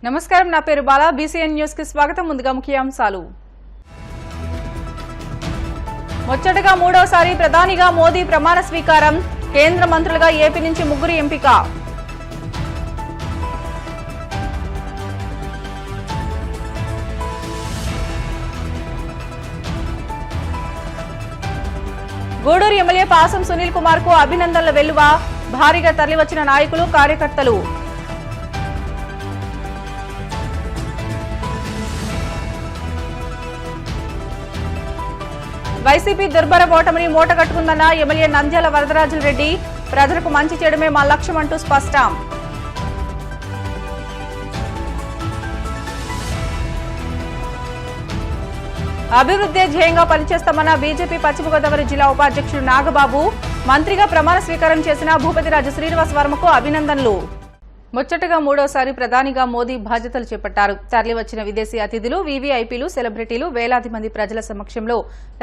నమస్కారం, నా పేరు బాలా. బీసీఎన్ న్యూస్ కి స్వాగతం. ముందుగా ముఖ్యాంశాలు. ముచ్చటగా మూడోసారి ప్రధానిగా మోదీ ప్రమాణ స్వీకారం. కేంద్ర మంత్రులుగా ఏపీ నుంచి 3 ఎంపిక. గూడూరు ఎమ్మెల్యే పాసం సునీల్ కుమార్ కు అభినందనల వెల్లువ. భారీగా తరలివచ్చిన నాయకులు, కార్యకర్తలు. వైసీపీ దుర్భర ఓటమిని మూటగట్టుకుందన్న ఎమ్మెల్యే నంద్యాల వరదరాజులరెడ్డి. ప్రజలకు మంచి చేయడమే మా లక్ష్యమంటూ స్పష్టం. అభివృద్ధి ధ్యేయంగా పనిచేస్తామన్న బీజేపీ పశ్చిమ గోదావరి జిల్లా ఉపాధ్యక్షుడు నాగబాబు. మంత్రిగా ప్రమాణ స్వీకారం చేసిన భూపతిరాజు శ్రీనివాస్ వర్మకు అభినందనలు. ముచ్చటగా మూడోసారి ప్రధానిగా మోదీ బాధ్యతలు చేపట్టారు. తరలివచ్చిన విదేశీ అతిథులు, వీవీఐపీలు, సెలబ్రిటీలు, వేలాది మంది ప్రజల సమక్షంలో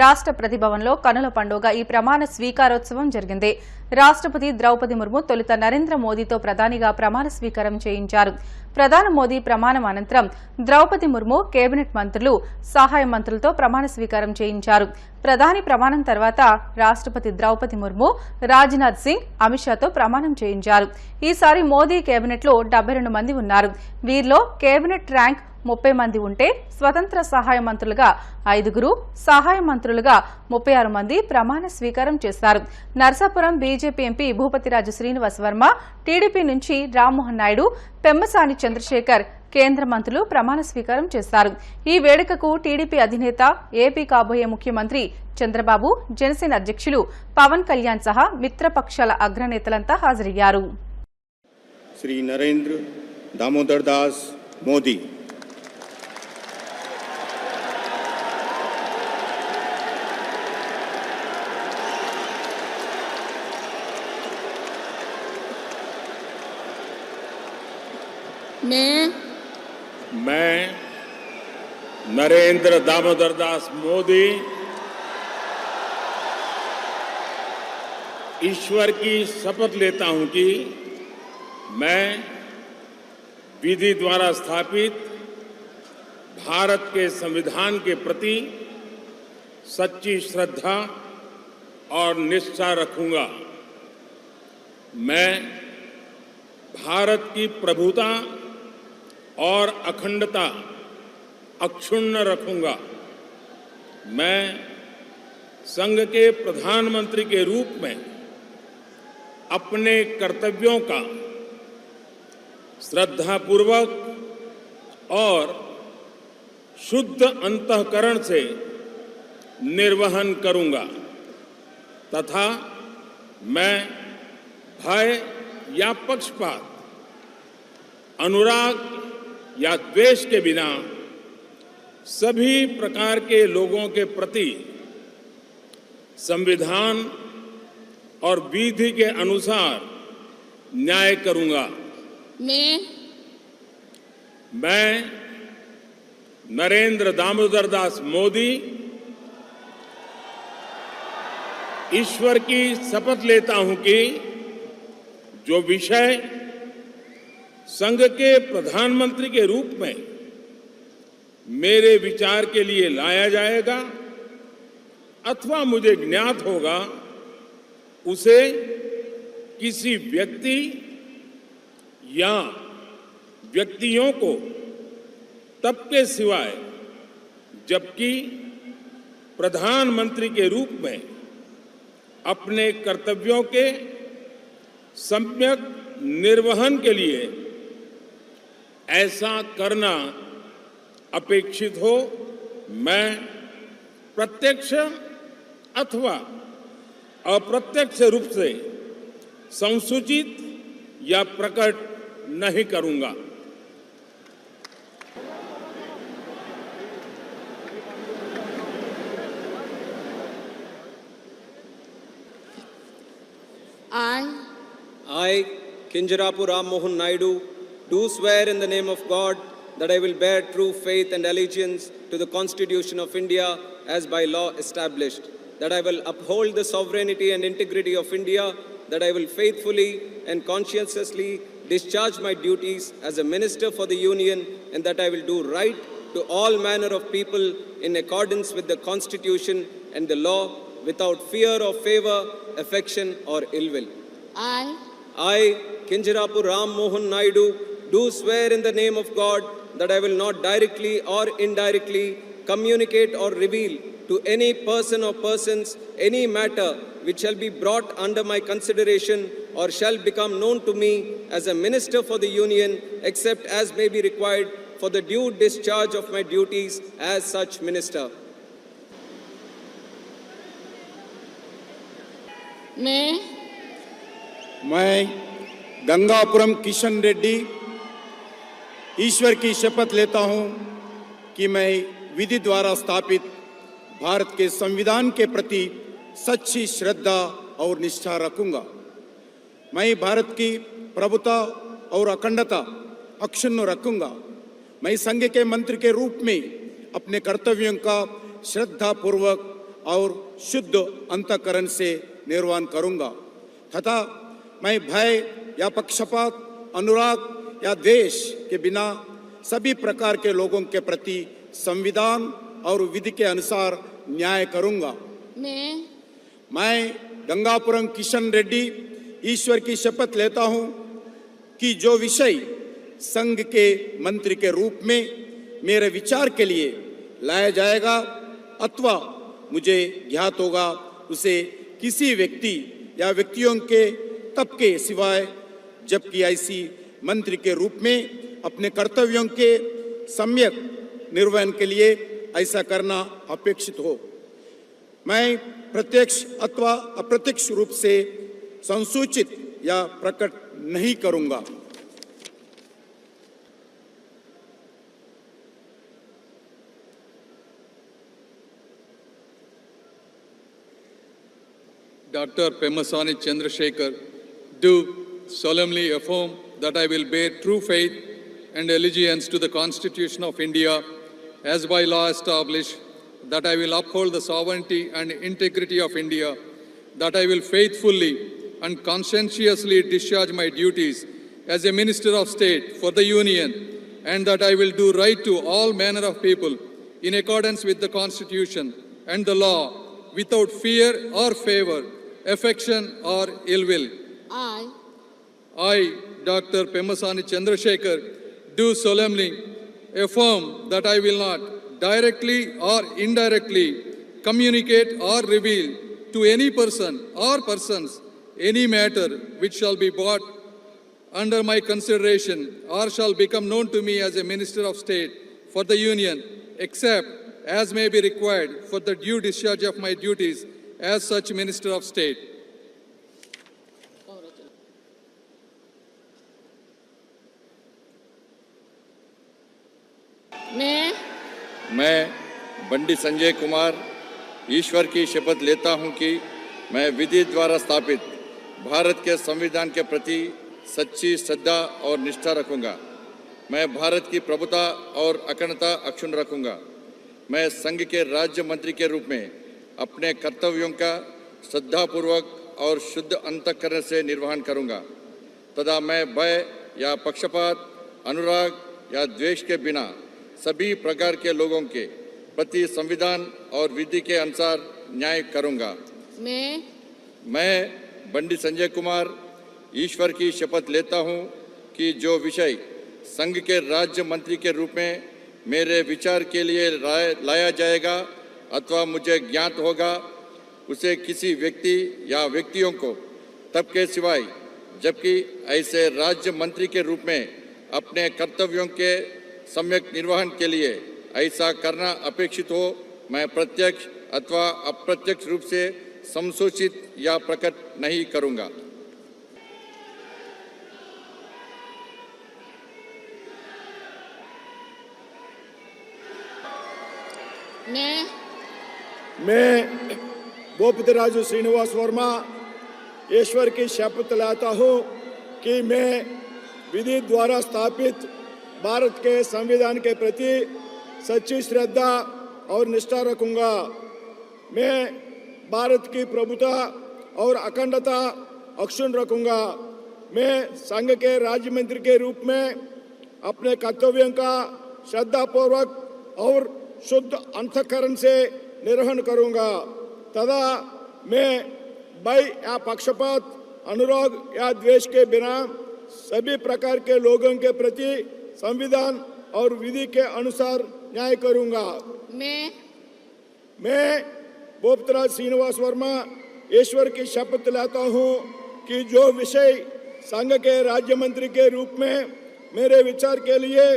రాష్ట్ర ప్రతిభవన్లో కనుల పండుగ ఈ ప్రమాణ స్వీకారోత్సవం జరిగింది. రాష్ట్రపతి ద్రౌపది ముర్ము తొలుత నరేంద్ర మోదీతో ప్రధానిగా ప్రమాణ స్వీకారం చేయించారు. ప్రధాని మోదీ ప్రమాణం అనంతరం ద్రౌపది ముర్ము కేబినెట్ మంత్రులు, సహాయ మంత్రులతో ప్రమాణ స్వీకారం చేయించారు. ప్రధాని ప్రమాణం తర్వాత రాష్ట్రపతి ద్రౌపది ముర్ము రాజ్నాథ్ సింగ్, అమిత్ షాతో ప్రమాణం చేయించారు. ఈసారి మోదీ కేబినెట్లో 72 మంది ఉన్నారు. వీరిలో కేబినెట్ ర్యాంక్ 30 మంది ఉంటే స్వతంత్ర సహాయ మంత్రులుగా 5, సహాయ మంత్రులుగా 36 మంది ప్రమాణ స్వీకారం చేశారు. Narsapuram BJP MP Bhupathiraju Srinivas Varma, TDP నుంచి రామ్మోహన్ నాయుడు, పెమ్మసాని చంద్రశేఖర్ కేంద్ర మంత్రులు ప్రమాణ స్వీకారం చేశారు. ఈ వేడుకకు టీడీపీ అధినేత, ఏపీ కాబోయే ముఖ్యమంత్రి చంద్రబాబు, జనసేన అధ్యక్షులు పవన్ కళ్యాణ్ సహా మిత్రపక్షాల అగ్రనేతలంతా హాజరయ్యారు. శ్రీ నరేంద్ర దామోదర్ దాస్ మోదీ मैं नरेंद्र दामोदर दास मोदी ईश्वर की शपथ लेता हूं कि मैं विधि द्वारा स्थापित भारत के संविधान के प्रति सच्ची श्रद्धा और निष्ठा रखूंगा। मैं भारत की प्रभुता और अखंडता अक्षुण्ण रखूंगा। मैं संघ के प्रधानमंत्री के रूप में अपने कर्तव्यों का श्रद्धापूर्वक और शुद्ध अंतःकरण से निर्वहन करूंगा तथा मैं भय या पक्षपात, अनुराग या द्वेष के बिना सभी प्रकार के लोगों के प्रति संविधान और विधि के अनुसार न्याय करूंगा। मैं नरेंद्र दामोदर दास मोदी ईश्वर की शपथ लेता हूं कि जो विषय संघ के प्रधानमंत्री के रूप में मेरे विचार के लिए लाया जाएगा अथवा मुझे ज्ञात होगा, उसे किसी व्यक्ति या व्यक्तियों को तब के सिवाय जबकि प्रधानमंत्री के रूप में अपने कर्तव्यों के सम्यक निर्वहन के लिए ऐसा करना अपेक्षित हो, मैं प्रत्यक्ष अथवा अप्रत्यक्ष रूप से संसूचित या प्रकट नहीं करूंगा। I, Kinjarapu Ram Mohan Naidu, do swear in the name of God that I will bear true faith and allegiance to the Constitution of India as by law established, that I will uphold the sovereignty and integrity of India, that I will faithfully and conscientiously discharge my duties as a minister for the Union, and that I will do right to all manner of people in accordance with the Constitution and the law, without fear or favor, affection or ill will. I, Kinjarapu Ram Mohan Naidu, do swear in the name of God that I will not directly or indirectly communicate or reveal to any person or persons any matter which shall be brought under my consideration or shall become known to me as a minister for the Union, except as may be required for the due discharge of my duties as such minister. मैं गंगापुरम किशन रेड्डी ईश्वर की शपथ लेता हूं कि मैं विधि द्वारा स्थापित भारत के संविधान के प्रति सच्ची श्रद्धा और निष्ठा रखूंगा। मैं भारत की प्रभुता और अखंडता अक्षुण्ण रखूंगा। मैं संघ के मंत्री के रूप में अपने कर्तव्यों का श्रद्धापूर्वक और शुद्ध अंतःकरण से निर्वहन करूंगा तथा मैं भय या पक्षपात, अनुराग या द्वेष के बिना सभी प्रकार के लोगों के प्रति संविधान और विधि के अनुसार न्याय करूंगा। मैं गंगापुरम किशन रेड्डी ईश्वर की शपथ लेता हूं कि जो विषय संघ के मंत्री के रूप में मेरे विचार के लिए लाया जाएगा अथवा मुझे ज्ञात होगा, उसे किसी व्यक्ति या व्यक्तियों के तब के सिवाय, जबकि ऐसी मंत्री के रूप में अपने कर्तव्यों के सम्यक निर्वहन के लिए ऐसा करना अपेक्षित हो, मैं प्रत्यक्ष अथवा अप्रत्यक्ष रूप से संसूचित या प्रकट नहीं करूंगा। Dr. Pemasani Chandrasekhar, do solemnly affirm that I will bear true faith and allegiance to the Constitution of India as by law established, that I will uphold the sovereignty and integrity of India, that I will faithfully and conscientiously discharge my duties as a Minister of State for the Union, and that I will do right to all manner of people in accordance with the Constitution and the law, without fear or favor, affection or ill will. I, Dr. Pemasani Chandrasekhar, do solemnly affirm that I will not directly or indirectly communicate or reveal to any person or persons any matter which shall be brought under my consideration or shall become known to me as a Minister of State for the Union, except as may be required for the due discharge of my duties as such Minister of State. मैं बंडी संजय कुमार ईश्वर की शपथ लेता हूं कि मैं विधि द्वारा स्थापित भारत के संविधान के प्रति सच्ची श्रद्धा और निष्ठा रखूंगा। मैं भारत की प्रभुता और अखंडता अक्षुण्ण रखूंगा। मैं संघ के राज्य मंत्री के रूप में अपने कर्तव्यों का श्रद्धापूर्वक और शुद्ध अंतःकरण से निर्वहन करूंगा तथा मैं भय या पक्षपात, अनुराग या द्वेष के बिना सभी प्रकार के लोगों के प्रति संविधान और विधि के अनुसार न्याय करूंगा। मैं बंडी संजय कुमार ईश्वर की शपथ लेता हूं कि जो विषय संघ के राज्य मंत्री के रूप में मेरे विचार के लिए लाया जाएगा अथवा मुझे ज्ञात होगा, उसे किसी व्यक्ति या व्यक्तियों को तब के सिवाय, जबकि ऐसे राज्य मंत्री के रूप में अपने कर्तव्यों के सम्यक निर्वहन के लिए ऐसा करना अपेक्षित हो, मैं प्रत्यक्ष अथवा अप्रत्यक्ष रूप से संसूचित या प्रकट नहीं करूंगा। मैं भूपतिराजु श्रीनिवास वर्मा ईश्वर की शपथ लेता हूँ कि मैं विधि द्वारा स्थापित भारत के संविधान के प्रति सच्ची श्रद्धा और निष्ठा रखूंगा। मैं भारत की प्रभुता और अखंडता अक्षुण्ण रखूंगा मैं संघ के राज्य मंत्री के रूप में अपने कर्तव्यों का श्रद्धापूर्वक और शुद्ध अंतःकरण से निर्वहन करूंगा तथा मैं भय या पक्षपात, अनुराग या द्वेष के बिना सभी प्रकार के लोगों के प्रति संविधान और विधि के अनुसार न्याय करूंगा। मैं भूपतिराज श्रीनिवास वर्मा ईश्वर की शपथ लेता हूं कि जो विषय संघ के राज्य मंत्री के रूप में मेरे विचार के लिए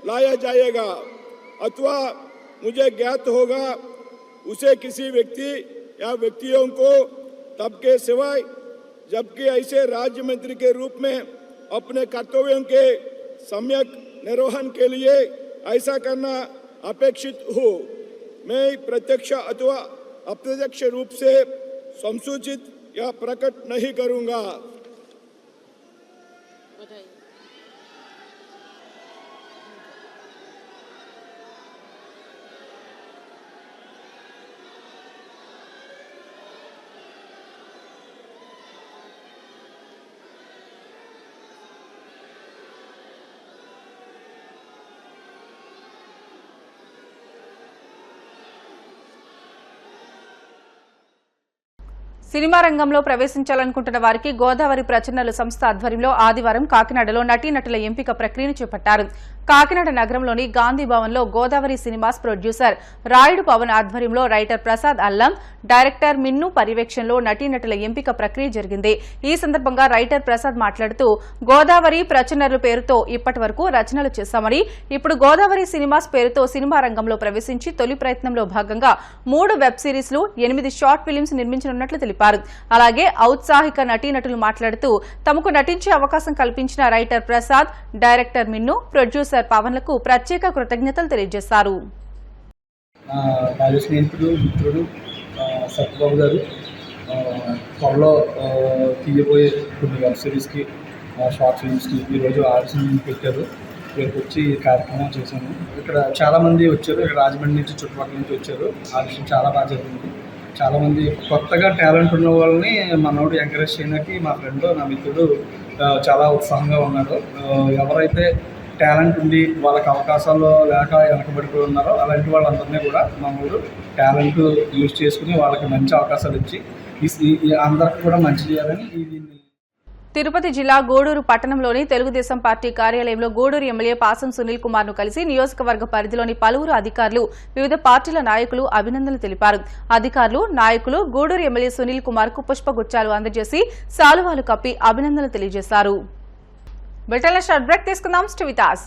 लाया जाएगा अथवा मुझे ज्ञात होगा उसे किसी व्यक्ति या व्यक्तियों को तब के सिवाय जबकि ऐसे राज्य मंत्री के रूप में अपने कर्तव्यों के सम्यक निर्वहन के लिए ऐसा करना अपेक्षित हो मैं प्रत्यक्ष अथवा अप्रत्यक्ष रूप से संसूचित या प्रकट नहीं करूंगा। సినిమా రంగంలో ప్రవేశించాలనుకుంటున్న వారికి గోదావరి ప్రచురణలు సంస్థ ఆధ్వర్యంలో ఆదివారం కాకినాడలో నటీనటుల ఎంపిక ప్రక్రియను చేపట్టారు. కాకినాడ నగరంలోని గాంధీ భవన్లో గోదావరి సినిమాస్ ప్రొడ్యూసర్ రాయుడు పవన్ ఆధ్వర్యంలో రైటర్ ప్రసాద్ అల్లం, డైరెక్టర్ మిన్ను పర్యవేక్షణలో నటీనటుల ఎంపిక ప్రక్రియ జరిగింది. ఈ సందర్భంగా రైటర్ ప్రసాద్ మాట్లాడుతూ గోదావరి ప్రచురణల పేరుతో ఇప్పటి వరకు రచనలు చేశామని ఇప్పుడు గోదావరి సినిమాస్ పేరుతో సినిమా రంగంలో ప్రవేశించి తొలి ప్రయత్నంలో భాగంగా 3 వెబ్ సిరీస్లు 8 షార్ట్ ఫిలిమ్స్ నిర్మించనున్నట్లు తెలిపారు. అలాగే ఔత్సాహిక నటీనటులు మాట్లాడుతూ తమకు నటించే అవకాశం కల్పించిన రైటర్ ప్రసాద్, డైరెక్టర్ మిన్ను, ప్రొడ్యూసర్ పవన్లకు ప్రత్యేక కృతజ్ఞతలు తెలియజేశారు. స్నేహితుడు మిత్రుడు సత్యబాబు గారు త్వరలో తీయబోయే కొన్ని వెబ్ సిరీస్కి, షార్ట్ ఫిల్మ్స్కి ఈరోజు ఆడిషన్ పెట్టారు. ఇక్కడికి వచ్చి కార్యక్రమం చేశాను. ఇక్కడ చాలామంది వచ్చారు. ఇక్కడ రాజమండ్రి నుంచి చుట్టుపక్కల నుంచి వచ్చారు. ఆడిషన్ చాలా బాగా జరిగింది. చాలామంది కొత్తగా టాలెంట్ ఉన్న వాళ్ళని మనోడు ఎంకరేజ్ చేయడానికి మా ఫ్రెండ్, నా మిత్రుడు చాలా ఉత్సాహంగా ఉన్నాడు. ఎవరైతే టాలెంట్ ఉండి వాళ్ళకి అవకాశాలు లేక వెనకబడిపోయి ఉన్నారో అలాంటి వాళ్ళందరినీ కూడా మనోడు టాలెంట్ యూజ్ చేసుకుని వాళ్ళకి మంచి అవకాశాలు ఇచ్చి అందరికీ కూడా మంచి చేయాలని తిరుపతి జిల్లా గూడూరు పట్టణంలోని తెలుగుదేశం పార్టీ కార్యాలయంలో గూడూరు ఎమ్మెల్యే పాసం సునీల్ కుమార్ ను కలిసి నియోజకవర్గ పరిధిలోని పలువురు అధికారులు, వివిధ పార్టీల నాయకులు అభినందనలు తెలిపారు. అధికారులు, నాయకులు గూడూరు ఎమ్మెల్యే సునీల్ కుమార్ కు పుష్పగుచ్చాలు అందజేసి శాలువాలు కప్పి అభినందనలు తెలియజేశారు. బ్రేక్ తీసుకుందాం. Stay with us.